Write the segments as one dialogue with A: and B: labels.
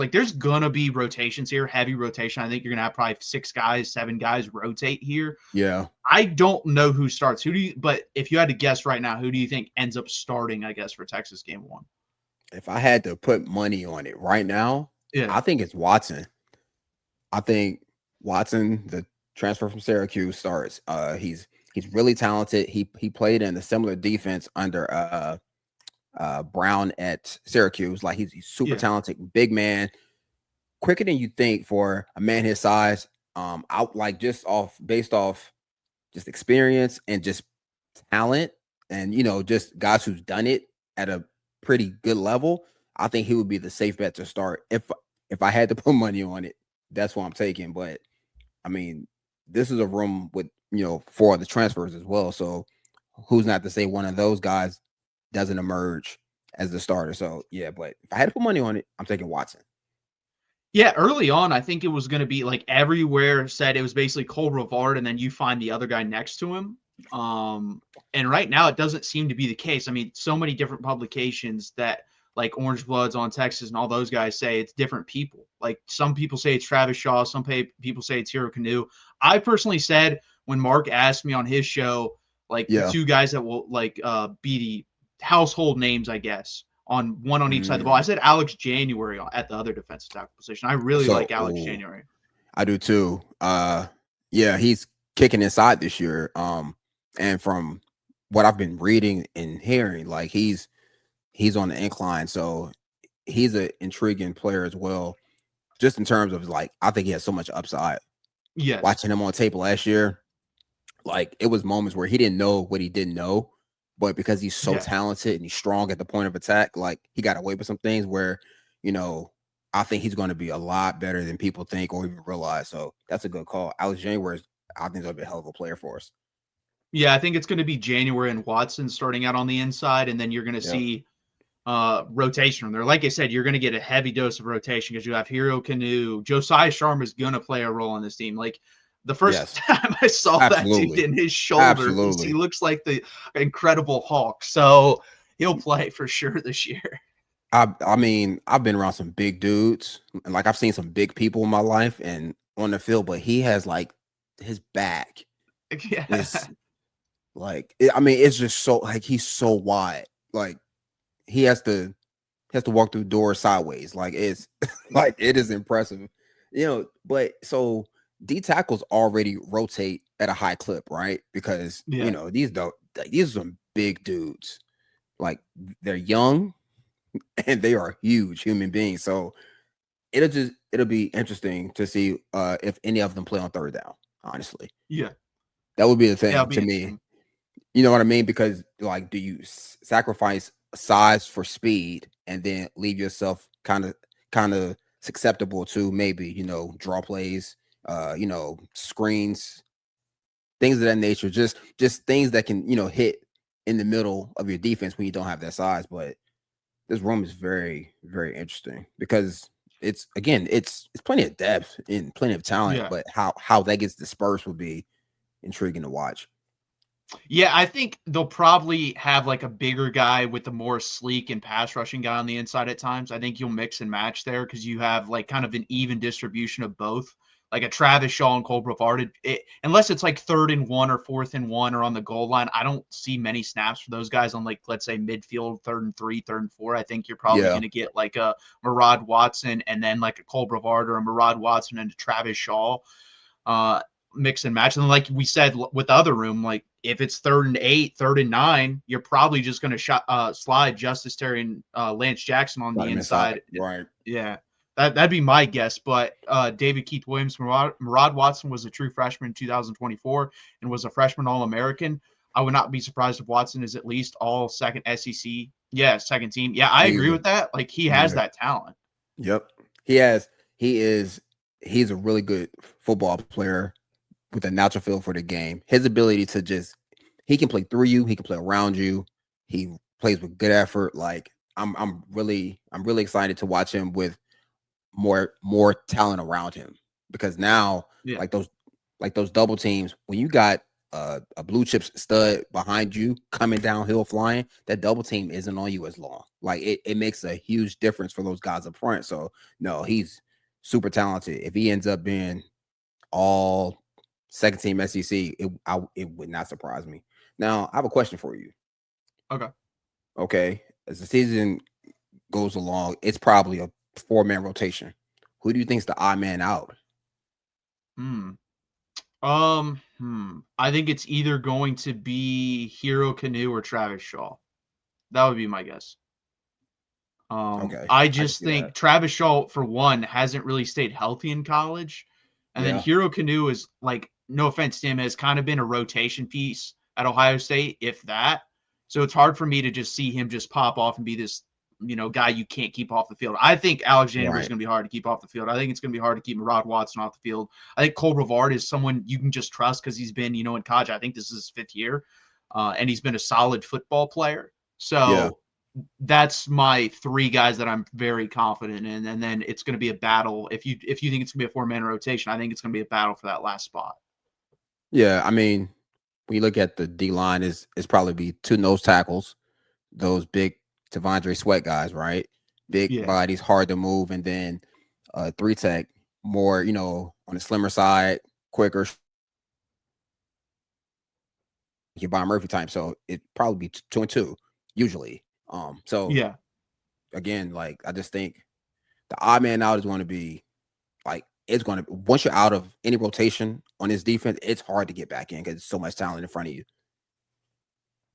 A: like there's gonna be rotations here, heavy rotation. I think you're gonna have probably 6 guys, 7 guys rotate here.
B: Yeah.
A: I don't know who starts. But if you had to guess right now, who do you think ends up starting, I guess, for Texas game 1?
B: If I had to put money on it right now,
A: Yeah.
B: I think it's Watson. I think Watson, the transfer from Syracuse, starts. He's really talented. He played in a similar defense under Brown at Syracuse. Like he's super
A: Yeah.
B: talented, big man, quicker than you think for a man his size. Out like just off based off just experience and just talent, and just guys who's done it at a pretty good level. I think he would be the safe bet to start if I had to put money on it. That's what I'm taking. But I mean, this is a room with 4 other transfers as well. So who's not to say one of those guys doesn't emerge as the starter? So yeah, but if I had to put money on it, I'm taking Watson.
A: Yeah, early on, I think it was going to be like everywhere said it was basically Cole Brevard, and then you find the other guy next to him. And right now, it doesn't seem to be the case. I mean, so many different publications that like Orange Bloods on Texas and all those guys say it's different people. Like some people say it's Travis Shaw, some people say it's Hero Canoe. I personally said when Mark asked me on his show, like the
B: Yeah.
A: 2 guys that will like be the household names, I guess on one on each side of the ball. I said Alex January at the other defensive tackle position. I really like Alex January.
B: I do too. Yeah, he's kicking inside this year. And from what I've been reading and hearing, like he's on the incline. So he's an intriguing player as well. Just in terms of like, I think he has so much upside.
A: Yes.
B: Watching him on tape last year, like it was moments where he didn't know what he didn't know, but because he's so talented and he's strong at the point of attack, like he got away with some things where, I think he's going to be a lot better than people think or even realize. So that's a good call. Alex January, I think, will be a hell of a player for us.
A: Yeah, I think it's going to be January and Watson starting out on the inside, and then you're going to see rotation from there. Like I said, you're going to get a heavy dose of rotation because you have Hero Canoe. Josiah Sharma is going to play a role on this team. Like the first time I saw that dude in his shoulder, he looks like the Incredible Hulk. So he'll play for sure this year.
B: I mean, I've been around some big dudes, and like I've seen some big people in my life and on the field, but he has like his back.
A: Yeah.
B: I mean, it's just so like he's so wide. Like he has to walk through doors sideways. Like it's like it is impressive. But so D tackles already rotate at a high clip, right? Because these are some big dudes. Like they're young and they are huge human beings. So it'll be interesting to see if any of them play on third down, honestly.
A: Yeah.
B: That would be the thing to me. You know what I mean? Because like, do you sacrifice size for speed and then leave yourself kind of susceptible to maybe, draw plays, screens, things of that nature, just things that can, hit in the middle of your defense when you don't have that size. But this room is very, very interesting because it's plenty of depth and plenty of talent, but how that gets dispersed will be intriguing to watch.
A: Yeah, I think they'll probably have like a bigger guy with the more sleek and pass rushing guy on the inside at times. I think you'll mix and match there because you have like kind of an even distribution of both. Like a Travis Shaw and Cole Brevard, unless it's like 3rd and 1 or 4th and 1 or on the goal line, I don't see many snaps for those guys on like, let's say midfield, 3rd and 3, 3rd and 4. I think you're probably going to get like a Murad Watson and then like a Cole Brevard or a Murad Watson and a Travis Shaw. Mix and match. And like we said with the other room, like if it's 3rd and 8, 3rd and 9, you're probably just going to slide Justice Terry and Lance Jackson on the inside.
B: Right.
A: Yeah. That'd be my guess. But David Keith Williams, Murad Watson was a true freshman in 2024 and was a freshman All-American. I would not be surprised if Watson is at least all second SEC. Yeah, second team. Yeah, I agree with that. Like he has that talent.
B: Yep. He's a really good football player with a natural feel for the game. His ability to he can play through you, he can play around you. He plays with good effort. Like I'm really excited to watch him with more talent around him because now like those double teams, when you got a blue chip stud behind you coming downhill flying, that double team isn't on you as long. Like it makes a huge difference for those guys up front. So no, he's super talented. If he ends up being all second team SEC, it would not surprise me. Now I have a question for you.
A: Okay.
B: Okay, as the season goes along, it's probably a 4-man rotation. Who do you think's the odd man out?
A: Hmm. I think it's either going to be Hero Canoe or Travis Shaw. That would be my guess.
B: Okay,
A: I
B: I can
A: just
B: see that.
A: think Travis Shaw, for one, hasn't really stayed healthy in college. And then
B: Yeah,
A: Hero Canoe is like, no offense to him, has kind of been a rotation piece at Ohio State, if that. So it's hard for me to just see him just pop off and be this, guy you can't keep off the field. I think Alex January is
B: right.
A: going to be hard to keep off the field. I think it's going to be hard to keep Murad Watson off the field. I think Cole Brevard is someone you can just trust because he's been, in college. I think this is his fifth year, and he's been a solid football player.
B: Yeah,
A: So that's my three guys that I'm very confident in, and then it's going to be a battle. If you think it's going to be a 4-man rotation, I think it's going to be a battle for that last spot.
B: yeah. I mean, when you look at the D line, is probably be 2 nose tackles, those big Tavondre Sweat guys, right? Big
A: Yeah,
B: bodies, hard to move, and then 3 tech, more on the slimmer side, quicker, your Bob Murphy time. So it probably be 2 and 2 usually. So
A: yeah.
B: again, like I just think the odd man out is going to be like it's going to once you're out of any rotation on this defense, it's hard to get back in because there's so much talent in front of you.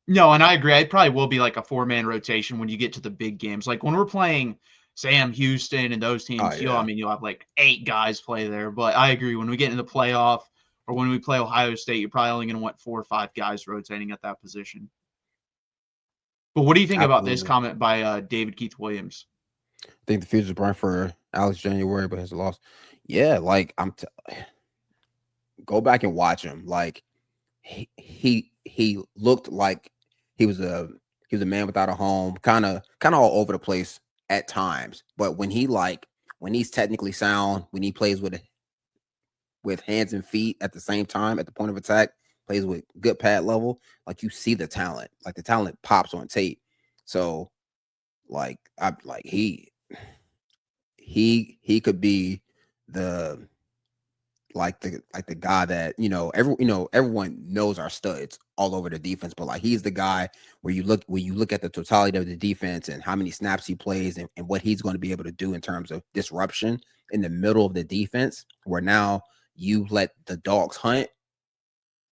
A: No, and I agree. It probably will be like a 4-man rotation when you get to the big games. Like when we're playing Sam Houston and those
B: Oh
A: teams,
B: yeah,
A: you'll have like 8 guys play there. But I agree. When we get in the playoff or when we play Ohio State, you're probably only going to want 4 or 5 guys rotating at that position. But what do you think about this
B: absolutely.
A: comment by David Keith Williams?
B: I think the future's bright for Alex January, but has lost. Yeah, like go back and watch him. Like he looked like he was a man without a home, kind of all over the place at times. But when he's technically sound, when he plays with hands and feet at the same time at the point of attack, plays with good pad level, like you see the talent. Like the talent pops on tape. So like I like he could be the the guy that everyone knows our studs all over the defense, but like he's the guy where you look at the totality of the defense and how many snaps he plays and what he's going to be able to do in terms of disruption in the middle of the defense, where now you let the dogs hunt.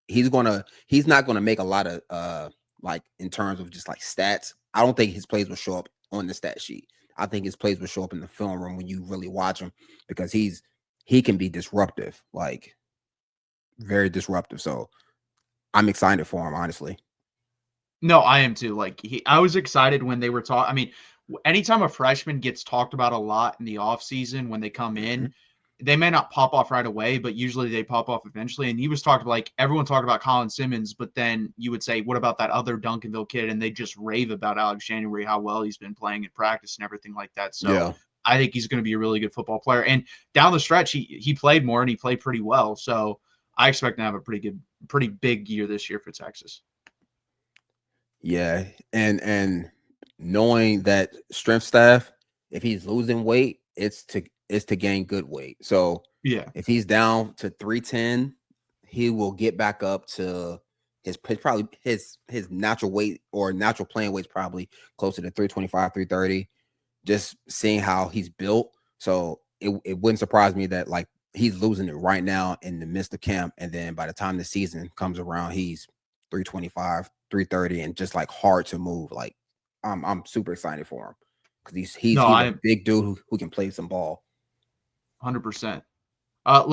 B: He's not gonna make a lot of like in terms of just like stats. I don't think his plays will show up on the stat sheet. I think his plays will show up in the film room when you really watch him, because he can be disruptive, like very disruptive. So I'm excited for him, honestly.
A: No, I am too. Like I was excited when they were talking. I mean, anytime a freshman gets talked about a lot in the offseason when they come in,
B: Mhm.
A: they may not pop off right away, but usually they pop off eventually. And he was talking like everyone talked about Colin Simmons, but then you would say, what about that other Duncanville kid? And they just rave about Alex January, how well he's been playing in practice and everything like that. So
B: Yeah.
A: I think he's going to be a really good football player. And down the stretch, he played more and he played pretty well. So I expect to have a pretty big year this year for Texas.
B: Yeah. And knowing that strength staff, if he's losing weight, it's to gain good weight. So
A: Yeah.
B: if he's down to 310, he will get back up to his natural weight, or natural playing weight is probably closer to 325, 330. Just seeing how he's built. So it wouldn't surprise me that like he's losing it right now in the midst of camp. And then by the time the season comes around, he's 325, 330, and just like hard to move. Like I'm super excited for him because
A: No,
B: he's a
A: I'm
B: big dude who can play some ball.
A: 100%.